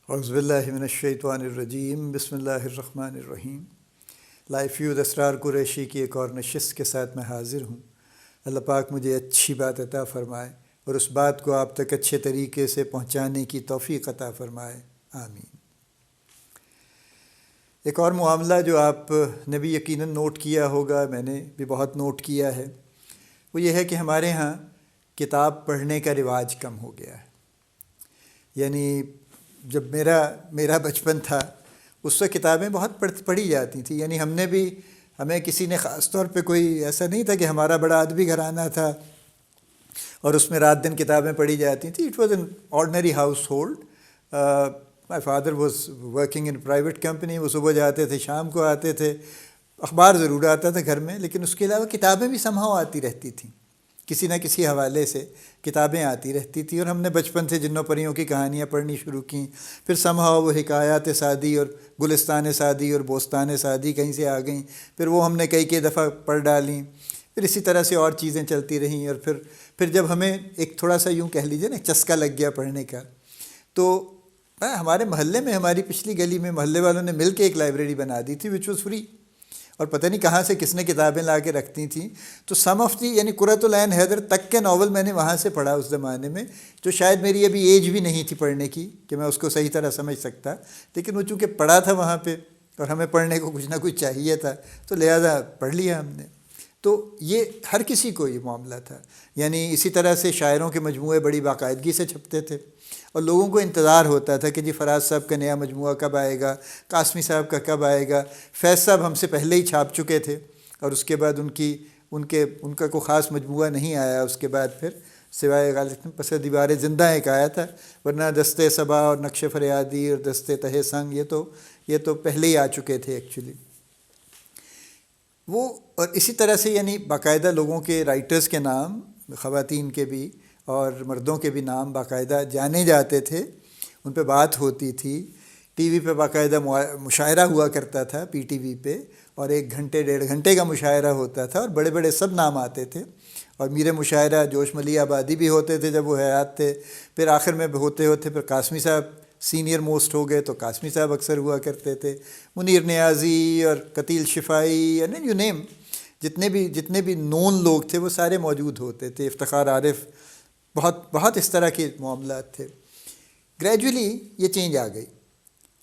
اعوذ باللہ من الشیطان الرجیم، بسم اللہ الرحمن الرحیم۔ لائف فیوز اسرار قریشی کی ایک اور نشست کے ساتھ میں حاضر ہوں۔ اللہ پاک مجھے اچھی بات عطا فرمائے اور اس بات کو آپ تک اچھے طریقے سے پہنچانے کی توفیق عطا فرمائے، آمین۔ ایک اور معاملہ جو آپ نے بھی یقیناً نوٹ کیا ہوگا، میں نے بھی بہت نوٹ کیا ہے، وہ یہ ہے کہ ہمارے ہاں کتاب پڑھنے کا رواج کم ہو گیا ہے۔ یعنی جب میرا بچپن تھا اس وقت کتابیں بہت پڑھی جاتی تھیں، یعنی ہمیں کسی نے خاص طور پہ کوئی ایسا نہیں تھا کہ ہمارا بڑا ادبی گھرانہ تھا اور اس میں رات دن کتابیں پڑھی جاتی تھیں۔ It was an ordinary house hold. My father was working in private company, وہ صبح جاتے تھے شام کو آتے تھے، اخبار ضرور آتا تھا گھر میں، لیکن اس کے علاوہ کتابیں بھی سمہاؤ آتی رہتی تھیں، کسی نہ کسی حوالے سے کتابیں آتی رہتی تھیں۔ اور ہم نے بچپن سے جنوں پریوں کی کہانیاں پڑھنی شروع کیں، پھر سمہاؤ وہ حکایات سعدی اور گلستان سعدی اور بوستان سعدی کہیں سے آ گئیں، پھر وہ ہم نے کئی دفعہ پڑھ ڈالیں، پھر اسی طرح سے اور چیزیں چلتی رہیں۔ اور پھر جب ہمیں ایک تھوڑا سا یوں کہہ لیجیے نا چسکا لگ گیا پڑھنے کا، تو ہمارے محلے میں، ہماری پچھلی گلی میں محلے والوں نے مل کے ایک لائبریری بنا دی تھی وچ واز فری، اور پتہ نہیں کہاں سے کس نے کتابیں لا کے رکھتی تھیں۔ تو سم آف دی یعنی قرۃ العین حیدر تک کے ناول میں نے وہاں سے پڑھا اس زمانے میں، جو شاید میری ابھی ایج بھی نہیں تھی پڑھنے کی کہ میں اس کو صحیح طرح سمجھ سکتا، لیکن وہ چونکہ پڑھا تھا وہاں پہ اور ہمیں پڑھنے کو کچھ نہ کچھ چاہیے تھا، تو لہذا پڑھ لیا ہم نے۔ تو یہ ہر کسی کو یہ معاملہ تھا۔ یعنی اسی طرح سے شاعروں کے مجموعے بڑی باقاعدگی سے چھپتے تھے اور لوگوں کو انتظار ہوتا تھا کہ جی فراز صاحب کا نیا مجموعہ کب آئے گا، قاسمی صاحب کا کب آئے گا۔ فیض صاحب ہم سے پہلے ہی چھاپ چکے تھے اور اس کے بعد ان کا کوئی خاص مجموعہ نہیں آیا اس کے بعد، پھر سوائے غالباً پس دیوار زندہ ایک آیا تھا، ورنہ دستے صبا اور نقش فریادی اور دستے تہ سنگ یہ تو پہلے ہی آ چکے تھے ایکچولی وہ۔ اور اسی طرح سے یعنی باقاعدہ لوگوں کے رائٹرز کے نام، خواتین کے بھی اور مردوں کے بھی نام باقاعدہ جانے جاتے تھے، ان پہ بات ہوتی تھی۔ ٹی وی پہ باقاعدہ مشاعرہ ہوا کرتا تھا، پی ٹی وی پہ، اور 1 گھنٹے 1.5 گھنٹے کا مشاعرہ ہوتا تھا اور بڑے بڑے سب نام آتے تھے۔ اور میر مشاعرہ جوش ملی آبادی بھی ہوتے تھے جب وہ حیات تھے، پھر آخر میں ہوتے پھر قاسمی صاحب سینئر موسٹ ہو گئے تو قاسمی صاحب اکثر ہوا کرتے تھے، منیر نیازی اور قتیل شفائی، یعنی یو نیم، جتنے بھی نون لوگ تھے وہ سارے موجود ہوتے تھے، افتخار عارف، بہت اس طرح کے معاملات تھے۔ گریجولی یہ چینج آ گئی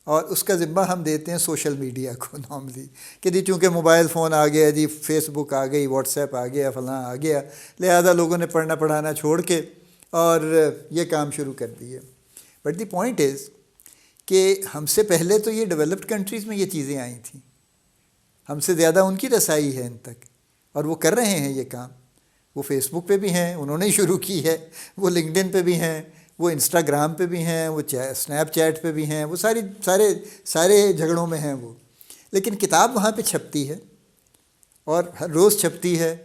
اور اس کا ذمہ ہم دیتے ہیں سوشل میڈیا کو نارملی، کہ جی چونکہ موبائل فون آ گیا، جی فیس بک آ گئی، واٹس ایپ آ گیا، فلاں آ گیا، لہذا لوگوں نے پڑھنا پڑھانا چھوڑ کے اور یہ کام شروع کر دیے۔ بٹ دی پوائنٹ از کہ ہم سے پہلے تو یہ ڈیولپڈ کنٹریز میں یہ چیزیں آئی تھیں، ہم سے زیادہ ان کی رسائی ہے ان تک، اور وہ کر رہے ہیں یہ کام۔ وہ فیس بک پہ بھی ہیں، انہوں نے شروع کی ہے، وہ لنکڈن پہ بھی ہیں، وہ انسٹاگرام پہ بھی ہیں، وہ اسنیپ چیٹ پہ بھی ہیں، وہ سارے جھگڑوں میں ہیں وہ۔ لیکن کتاب وہاں پہ چھپتی ہے اور ہر روز چھپتی ہے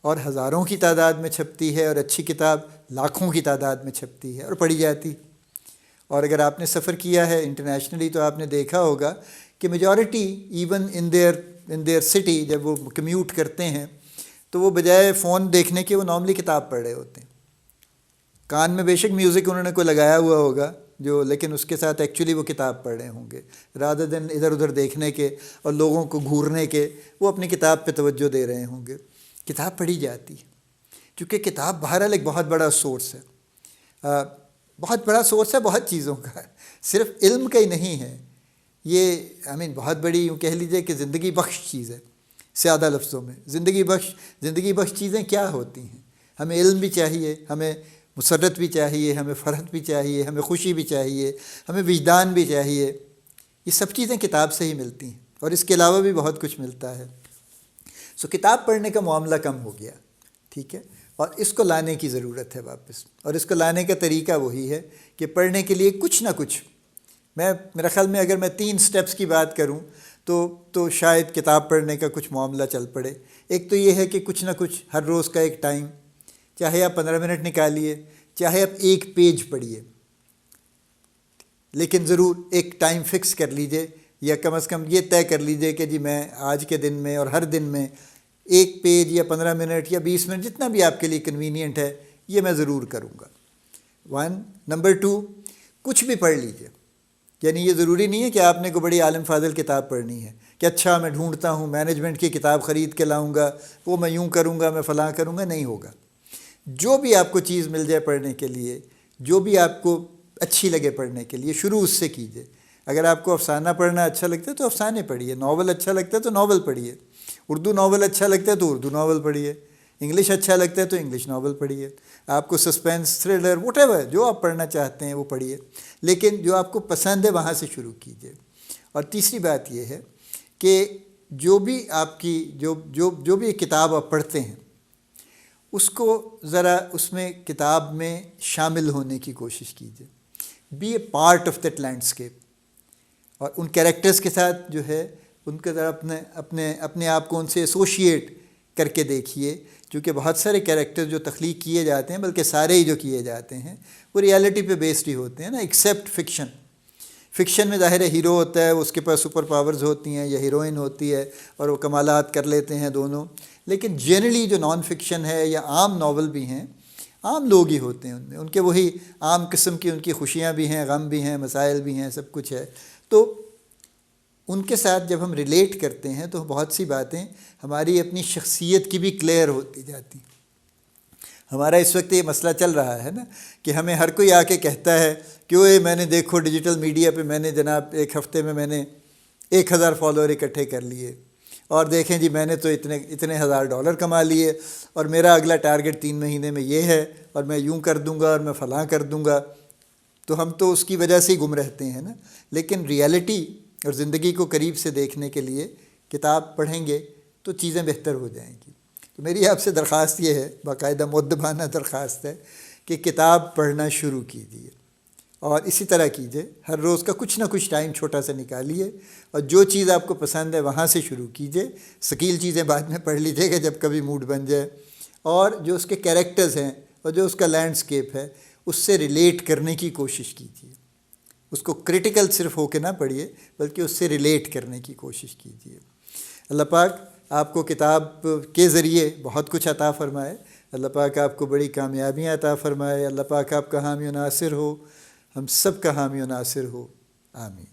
اور ہزاروں کی تعداد میں چھپتی ہے، اور اچھی کتاب لاکھوں کی تعداد میں چھپتی ہے اور پڑھی جاتی۔ اور اگر آپ نے سفر کیا ہے انٹرنیشنلی تو آپ نے دیکھا ہوگا کہ majority even in their city جب وہ کمیوٹ کرتے ہیں تو وہ بجائے فون دیکھنے کے وہ نارملی کتاب پڑھ رہے ہوتے ہیں۔ کان میں بے شک میوزک انہوں نے کوئی لگایا ہوا ہوگا لیکن اس کے ساتھ ایکچولی وہ کتاب پڑھ رہے ہوں گے، رادر دین ادھر ادھر دیکھنے کے اور لوگوں کو گھورنے کے، وہ اپنی کتاب پہ توجہ دے رہے ہوں گے۔ کتاب پڑھی جاتی ہے کیونکہ کتاب بہرحال ایک بہت بڑا سورس ہے، بہت بڑا سورس ہے بہت چیزوں کا، صرف علم کا ہی نہیں ہے یہ، بہت بڑی یوں کہہ لیجیے کہ زندگی بخش چیز ہے۔ سادہ لفظوں میں زندگی بخش چیزیں کیا ہوتی ہیں؟ ہمیں علم بھی چاہیے، ہمیں مسرت بھی چاہیے، ہمیں فرحت بھی چاہیے، ہمیں خوشی بھی چاہیے، ہمیں وجدان بھی چاہیے۔ یہ سب چیزیں کتاب سے ہی ملتی ہیں اور اس کے علاوہ بھی بہت کچھ ملتا ہے۔ کتاب پڑھنے کا معاملہ کم ہو گیا، ٹھیک ہے، اور اس کو لانے کی ضرورت ہے واپس، اور اس کو لانے کا طریقہ وہی ہے کہ پڑھنے کے لیے کچھ نہ کچھ، میرا خیال میں اگر میں 3 سٹیپس کی بات کروں تو شاید کتاب پڑھنے کا کچھ معاملہ چل پڑے۔ ایک تو یہ ہے کہ کچھ نہ کچھ ہر روز کا ایک ٹائم، چاہے آپ 15 منٹ نکالیے، چاہے آپ 1 پیج پڑھیے، لیکن ضرور ایک ٹائم فکس کر لیجئے، یا کم از کم یہ طے کر لیجئے کہ جی میں آج کے دن میں اور ہر دن میں 1 پیج یا 15 منٹ یا 20 منٹ جتنا بھی آپ کے لیے کنوینئنٹ ہے یہ میں ضرور کروں گا۔ 1 نمبر 2 کچھ بھی پڑھ لیجئے، یعنی یہ ضروری نہیں ہے کہ آپ نے کوئی بڑی عالم فاضل کتاب پڑھنی ہے کہ اچھا میں ڈھونڈتا ہوں مینجمنٹ کی کتاب خرید کے لاؤں گا، وہ میں یوں کروں گا، میں فلاں کروں گا، نہیں ہوگا۔ جو بھی آپ کو چیز مل جائے پڑھنے کے لیے، جو بھی آپ کو اچھی لگے پڑھنے کے لیے، شروع اس سے کیجیے۔ اگر آپ کو افسانہ پڑھنا اچھا لگتا ہے تو افسانے پڑھیے، ناول اچھا لگتا ہے تو ناول پڑھیے، اردو ناول اچھا لگتا ہے تو اردو ناول پڑھیے، انگلش اچھا لگتا ہے تو انگلش ناول پڑھیے، آپ کو سسپینس، تھرلر، وٹ ایور جو آپ پڑھنا چاہتے ہیں وہ پڑھیے، لیکن جو آپ کو پسند ہے وہاں سے شروع کیجیے۔ اور تیسری بات یہ ہے کہ جو بھی آپ کی جو بھی کتاب آپ پڑھتے ہیں اس کو ذرا اس میں کتاب میں شامل ہونے کی کوشش کیجیے، be a part of that landscape, اور ان کیریکٹرز کے ساتھ جو ہے ان کے ذرا اپنے آپ کو ان سے ایسوشیٹ کر کے دیکھیے، کیونکہ بہت سارے کیریکٹر جو تخلیق کیے جاتے ہیں، بلکہ سارے ہی جو کیے جاتے ہیں وہ ریالٹی پہ بیسڈ ہی ہوتے ہیں نا، ایکسیپٹ فکشن۔ فکشن میں ظاہر ہے ہیرو ہوتا ہے، اس کے پاس سپر پاورز ہوتی ہیں، یا ہیروئن ہوتی ہے اور وہ کمالات کر لیتے ہیں دونوں، لیکن جنرلی جو نان فکشن ہے یا عام ناول بھی ہیں، عام لوگ ہی ہوتے ہیں ان کے وہی عام قسم کی ان کی خوشیاں بھی ہیں، غم بھی ہیں، مسائل بھی ہیں، سب کچھ ہے۔ تو ان کے ساتھ جب ہم ریلیٹ کرتے ہیں تو بہت سی باتیں ہماری اپنی شخصیت کی بھی کلیئر ہوتی جاتی ہیں۔ ہمارا اس وقت یہ مسئلہ چل رہا ہے نا کہ ہمیں ہر کوئی آ کے کہتا ہے کہ وہ میں نے دیکھو ڈیجیٹل میڈیا پہ میں نے جناب ایک ہفتے میں نے 1000 فالوور اکٹھے کر لیے، اور دیکھیں جی میں نے تو اتنے $1000 کما لیے، اور میرا اگلا ٹارگٹ 3 مہینے میں یہ ہے، اور میں یوں کر دوں گا اور میں فلاں کر دوں گا۔ تو ہم تو اس کی وجہ سے ہی گم رہتے ہیں نا، لیکن ریالٹی اور زندگی کو قریب سے دیکھنے کے لیے کتاب پڑھیں گے تو چیزیں بہتر ہو جائیں گی۔ تو میری آپ سے درخواست یہ ہے، باقاعدہ مؤدبانہ درخواست ہے، کہ کتاب پڑھنا شروع کیجیے، اور اسی طرح کیجیے، ہر روز کا کچھ نہ کچھ ٹائم چھوٹا سا نکالیے، اور جو چیز آپ کو پسند ہے وہاں سے شروع کیجیے۔ ثقیل چیزیں بعد میں پڑھ لیجیے گا جب کبھی موڈ بن جائے، اور جو اس کے کیریکٹرز ہیں اور جو اس کا لینڈسکیپ ہے اس سے ریلیٹ کرنے کی کوشش کیجیے۔ اس کو کرٹیکل صرف ہو کے نہ پڑھیے، بلکہ اس سے ریلیٹ کرنے کی کوشش کیجیے۔ اللہ پاک آپ کو کتاب کے ذریعے بہت کچھ عطا فرمائے، اللہ پاک آپ کو بڑی کامیابیاں عطا فرمائے، اللہ پاک آپ کا حامی و ناصر ہو، ہم سب کا حامی و ناصر ہو، آمین۔